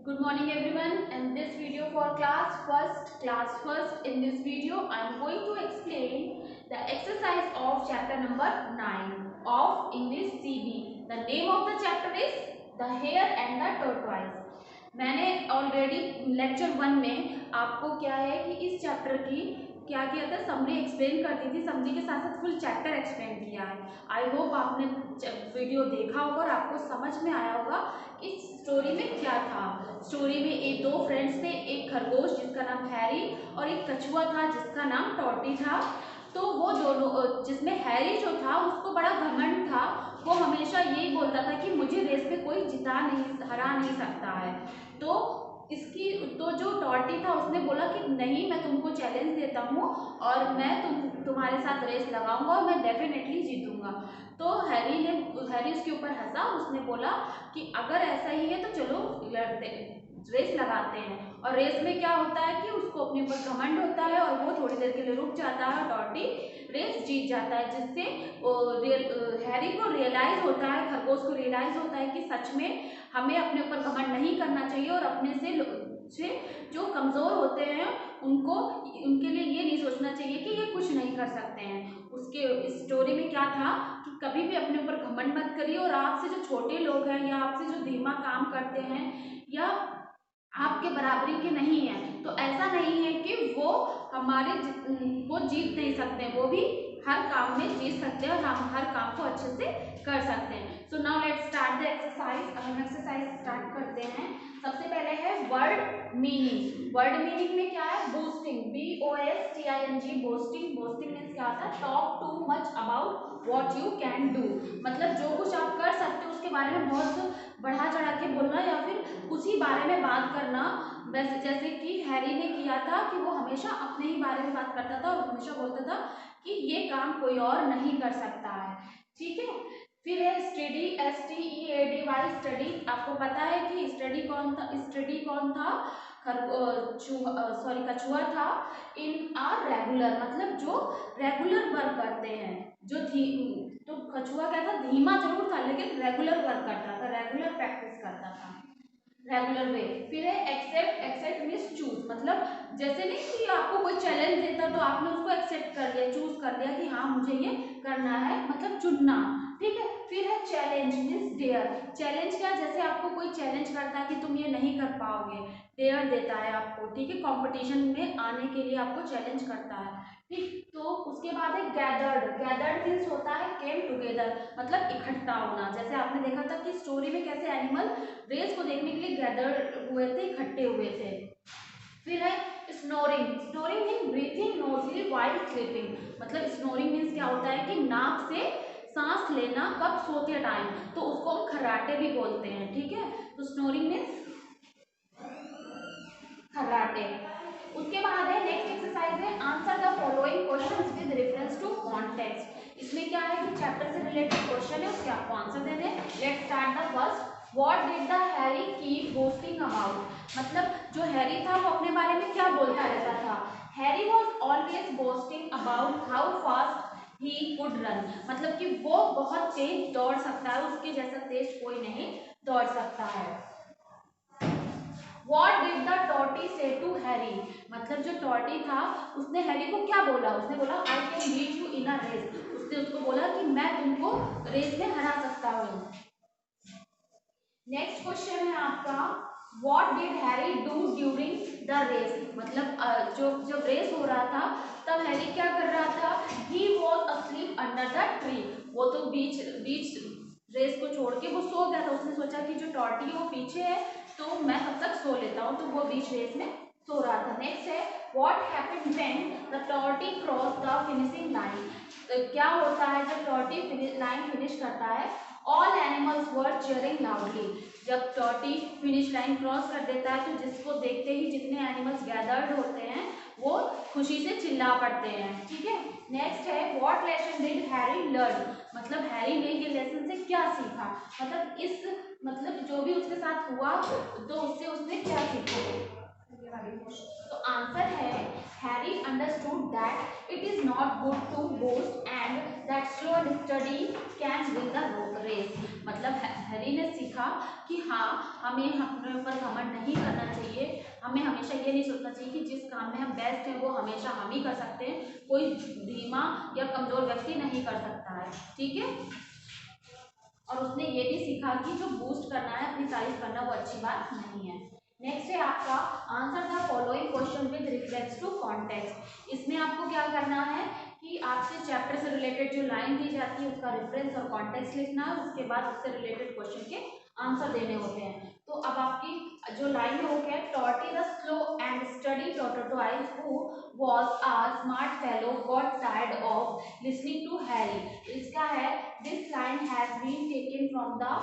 Good morning everyone. And this video for class first. In this video I am going to explain the exercise of chapter number 9 of English CB. The name of the chapter is The Hare and the Tortoise. मैंने already lecture 1 में आपको क्या है कि इस chapter की क्या किया था, समरी एक्सप्लेन कर दी थी। समरी के साथ साथ फुल चैप्टर एक्सप्लेन किया है। आई होप आपने वीडियो देखा होगा और आपको समझ में आया होगा कि स्टोरी में क्या था। स्टोरी में एक दो फ्रेंड्स थे, एक खरगोश जिसका नाम हैरी और एक कछुआ था जिसका नाम टॉटी था। तो वो दोनों, जिसमें हैरी जो था उसको बड़ा घमंड था। वो हमेशा यही बोलता था कि मुझे रेस में कोई हरा नहीं सकता है। तो जो टॉटी था उसने बोला कि नहीं, मैं तुमको चैलेंज देता हूँ और मैं तुम्हारे साथ रेस लगाऊंगा और मैं डेफिनेटली जीतूंगा। तो हैरी उसके ऊपर हंसा। उसने बोला कि अगर ऐसा ही है तो चलो रेस लगाते हैं। और रेस में क्या होता है कि उसको अपने ऊपर घमंड होता है और वो थोड़ी देर के लिए रुक जाता है और टॉटी रेस जीत जाता है, जिससे हैरी को रियलाइज होता है, खरगोश को रियलाइज होता है कि सच में हमें अपने ऊपर घमंड नहीं करना चाहिए और अपने से जो कमज़ोर होते हैं उनके लिए ये नहीं सोचना चाहिए कि ये कुछ नहीं कर सकते हैं। उसके इस स्टोरी में क्या था कि कभी भी अपने ऊपर घमंड मत करिए और आपसे जो छोटे लोग हैं या आपसे जो धीमा काम करते हैं या आपके बराबरी के नहीं है, तो ऐसा नहीं है कि वो जीत नहीं सकते हैं। वो भी हर काम में जीत सकते हैं और हम हर काम को अच्छे से कर सकते हैं। So now let's start the exercise. अब हम एक्सरसाइज स्टार्ट करते हैं। सबसे पहले है वर्ड मीनिंग। वर्ड मीनिंग में क्या है? Boosting, BOSTING, boosting. Boosting means क्या होता है? Talk too much about what you can do, मतलब जो कुछ आप कर सकते हो उसके बारे में बहुत बढ़ा चढ़ा के बोलना या फिर उसी बारे में बात करना। वैसे जैसे कि हैरी ने किया था कि वो हमेशा अपने ही बारे में बात करता था और हमेशा बोलता था कि ये काम कोई और नहीं कर सकता है। ठीक है। फिर है स्टडी, STEADY, स्टडी। आपको पता है कि स्टडी कौन था? कछुआ था। इन आर रेगुलर, मतलब जो रेगुलर वर्क करते हैं। तो कछुआ क्या था? धीमा जरूर था लेकिन रेगुलर वर्क करता था, रेगुलर प्रैक्टिस करता था, रेगुलर वे। फिर है एक्सेप्ट मीन्स चूज, मतलब जैसे नहीं कि आपको कोई चैलेंज देता तो आपने उसको एक्सेप्ट कर लिया, चूज कर लिया कि हाँ मुझे ये करना है, मतलब चुनना। ठीक है। फिर है चैलेंज मीन्स डेयर। चैलेंज क्या? जैसे आपको कोई चैलेंज करता है कि तुम ये नहीं कर पाओगे, डेयर देता है आपको। ठीक है। कंपटीशन में आने के लिए आपको चैलेंज करता है। ठीक। तो उसके बाद है गैदर्ड। गैदर्ड मीन्स होता है केम टुगेदर, मतलब इकट्ठा होना। जैसे आपने देखा था कि स्टोरी में कैसे एनिमल रेस को देखने के लिए गैदर हुए थे, इकट्ठे हुए थे। फिर है snoring. Snoring mean breathing noisily while sleeping, मतलब स्नोरिंग मीन्स क्या होता है कि नाक से सांस लेना कब सोते टाइम, तो उसको हम खर्राटे भी बोलते हैं। ठीक है। तो स्नोरिंग मीन्स खर्राटे। उसके बाद है नेक्स्ट एक्सरसाइज है answer the following questions with reference to context. इसमें क्या है कि चैप्टर से रिलेटेड क्वेश्चन है, उसके आपको आंसर देने हैं। Let's start the first. What did the Harry keep boasting about, मतलब जो हैरी था वो अपने बारे में क्या बोलता रहता था? Harry was always boasting about how fast he could run, मतलब कि वो बहुत तेज दौड़ सकता है, उसके जैसा तेज कोई नहीं दौड़ सकता है। What did the tortoise say to Harry, मतलब जो टॉटी था उसने हैरी को क्या बोला? उसने बोला I can beat you in a race, उसने उसको बोला कि मैं तुमको रेस में हरा सकता हूँ। नेक्स्ट क्वेश्चन है आपका What did Harry do during the race, मतलब जब रेस हो रहा था तब हैरी क्या कर रहा था? He was asleep under the tree, वो तो बीच रेस को छोड़ के वो सो गया था। उसने सोचा कि जो टॉटी है वो पीछे है तो मैं तब तक सो लेता हूँ, तो वो बीच रेस में सो रहा था। नेक्स्ट है व्हाट हैपेंड व्हेन द टॉटी क्रॉस द फिनिशिंग लाइन, क्या होता है जब टॉटी लाइन फिनिश करता है? All animals were cheering loudly, जब टॉटी फिनिश लाइन क्रॉस कर देता है तो जिसको देखते ही जितने एनिमल्स गैदर्ड होते हैं वो खुशी से चिल्ला पड़ते हैं। ठीक है। नेक्स्ट है what lesson did Harry learn, मतलब हैरी ने ये लेसन से क्या सीखा, मतलब जो भी उसके साथ हुआ तो उससे उसने क्या सीखा? तो आंसर है Harry understood that it is not good to boast and that slow study can win the race. मतलब हैरी ने सीखा कि हाँ, हमें अपने ऊपर घमंड नहीं करना चाहिए, हमें हमेशा ये नहीं सोचना चाहिए कि जिस काम में हम बेस्ट हैं वो हमेशा हम ही कर सकते हैं, कोई धीमा या कमजोर व्यक्ति नहीं कर सकता है। ठीक है, और उसने ये भी सीखा कि जो बूस्ट करना है, अपनी तारीफ करना, वो अच्छी बात नहीं है। नेक्स्ट है आपका answer the following question with reference to context. इसमें आपको क्या करना है कि आपसे चैप्टर से रिलेटेड जो लाइन दी जाती है उसका रेफरेंस और कॉन्टेक्स्ट लिखना है, उसके बाद उससे रिलेटेड क्वेश्चन के आंसर देने होते हैं। तो अब आपकी जो लाइन है वो क्या है, टॉटी the slow and steady tortoise who was a smart fellow got tired of listening to Harry. इसका है this line has been taken from the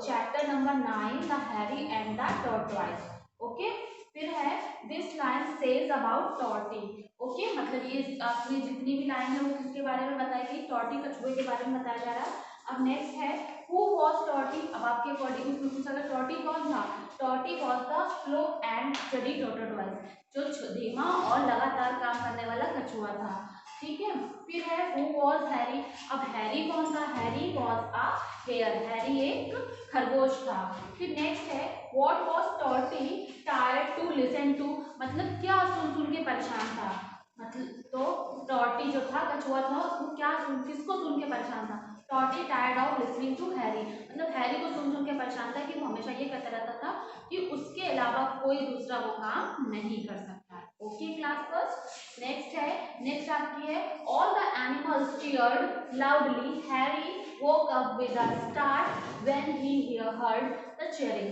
chapter number 9 the Harry and the tortoise. Okay, फिर है this line says about Tortie. Okay, मतलब ये आपने जितनी भी line है वो किसके बारे में बताई गई, टॉर्टी कछुए के बारे में बताया जा रहा है। अब नेक्स्ट है हु वॉज टॉर्टी। अब आपके अकॉर्डिंग उसमें पूछा गया टॉर्टी कौन था, Tortie was the slow and steady tortoise, जो धीमा और लगातार काम करने वाला कछुआ था। ठीक है, फिर है हु वॉज हैरी। अब हैरी कौन था, Harry was a hare, Harry एक खरगोश था। फिर नेक्स्ट है what was Tortie tired to listen to, मतलब क्या सुन सुन के परेशान था, मतलब तो टॉर्टी जो था कछुआ था उसको क्या किसको सुन के परेशान था, Tortie tired of listening to Harry, मतलब हैरी को सुन के परेशान था कि वो हमेशा ये कहता रहता था कि उसके अलावा कोई दूसरा वो काम नहीं कर सकता है। Okay class first. नेक्स्ट है, नेक्स्ट आपकी है all the animals cheered loudly Harry woke up with a start when he heard the cheering।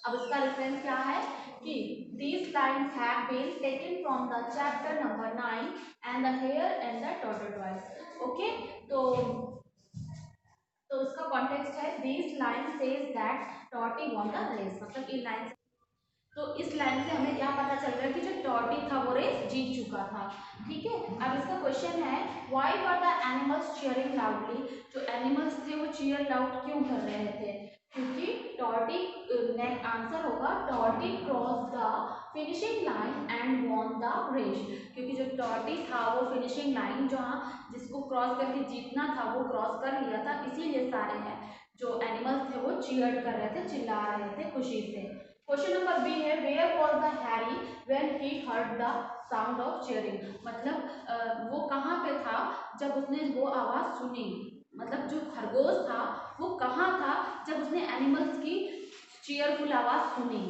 अब इसका रेफरेंस क्या है कि these lines have been taken from the chapter number 9 and the hare and the tortoise। Okay, तो इसका context है this line says that Tortie won the race, मतलब इन लाइन, तो इस लाइन से हमें क्या पता चल रहा है कि जो टॉर्टी था वो रेस जीत चुका था। ठीक है, अब इसका क्वेश्चन है why were the animals cheering loudly, जो एनिमल्स थे वो चीयर लाउड क्यों कर रहे थे, क्योंकि टॉर्टी, आंसर होगा Tortie cross the finishing line and won the race, क्योंकि जो टॉर्टी था वो फिनिशिंग लाइन जहाँ जिसको क्रॉस करके जीतना था वो क्रॉस कर लिया था, इसीलिए सारे हैं जो एनिमल्स थे वो चीयर कर रहे थे, चिल्ला रहे थे खुशी से। क्वेश्चन नंबर बी है where was the Harry when he heard the sound of cheering, मतलब वो कहाँ पे था जब उसने वो आवाज़ सुनी, मतलब जो खरगोश था वो कहाँ था जब उसने एनिमल्स की चीयरफुल आवाज़ सुनी।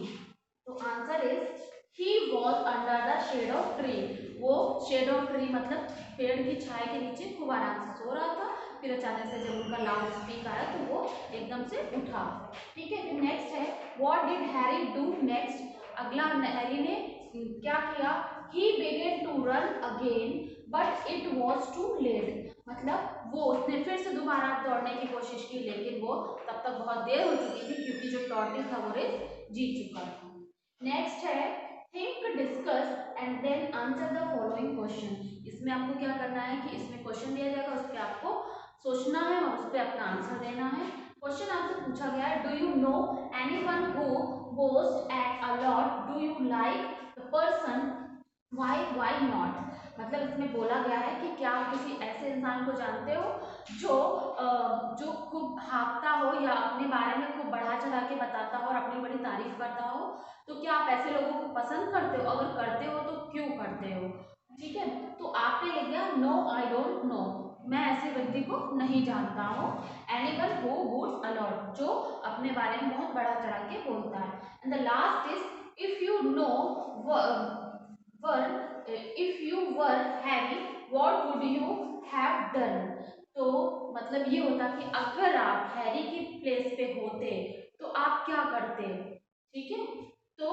तो answer is he was under the shade of tree, वो शेड ऑफ ट्री मतलब पेड़ की छाया के नीचे खूब आराम से सो रहा था, फिर अचानक से जब उनका लाउड स्पीक आया तो वो एकदम से उठा। ठीक है, फिर नेक्स्ट है what did Harry do next, अगला हैरी ने क्या किया, he began to run again but it was too late, मतलब वो उसने फिर से दोबारा दौड़ने की कोशिश की लेकिन वो तब तक बहुत देर हो चुकी थी क्योंकि जो टॉर्टी था वो रेस जीत चुका था। नेक्स्ट है think discuss and then answer the following question. इसमें आपको क्या करना है कि इसमें क्वेश्चन दिया जाएगा, उस पर आपको सोचना है और उस पर अपना आंसर देना है। क्वेश्चन आपसे पूछा गया है do you know anyone who boast at a lot, do you like the person, why not, मतलब इसमें बोला गया है कि क्या आप किसी ऐसे इंसान को जानते हो जो खूब हाँकता हो या अपने बारे में खूब बढ़ा चढ़ा के बताता हो और अपनी बड़ी तारीफ करता हो, तो क्या आप ऐसे लोगों को पसंद करते हो, अगर करते हो तो क्यों करते हो। ठीक है, तो आपने लिख दिया नो आई डोंट नो, मैं ऐसे व्यक्ति को नहीं जानता हूँ, एनीवन हु बोस्ट अलॉट, जो अपने बारे में बहुत बड़ा चढ़ा के बोलता है। And the last is if you know if you were Harry what would you have done, तो मतलब ये होता कि अगर आप हैरी की प्लेस पे होते तो आप क्या करते। ठीक है, तो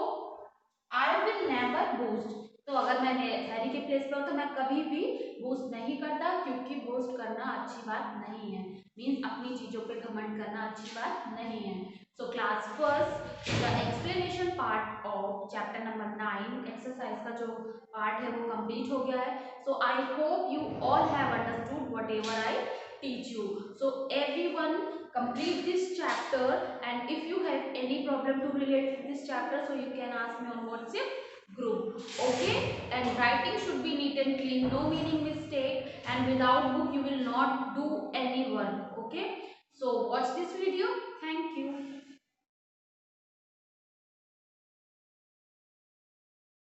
आई विल नेवर बूस्ट, तो अगर मैं हैरी के प्लेस पे हो तो मैं कभी भी बूस्ट नहीं करता क्योंकि बूस्ट करना अच्छी बात नहीं है, मीन्स अपनी चीज़ों पे घमंड करना अच्छी बात नहीं है। So class first the explanation part of chapter number 9 exercise का जो पार्ट है वो कंप्लीट हो गया है। So I hope you all have understood whatever I teach you. So everyone complete this chapter and if you have any problem to relate with this chapter so you can ask me on WhatsApp group. Okay, and and writing should be neat and clean, no meaning mistake, and without book you will not do any work. Okay, so watch this video. Thank you.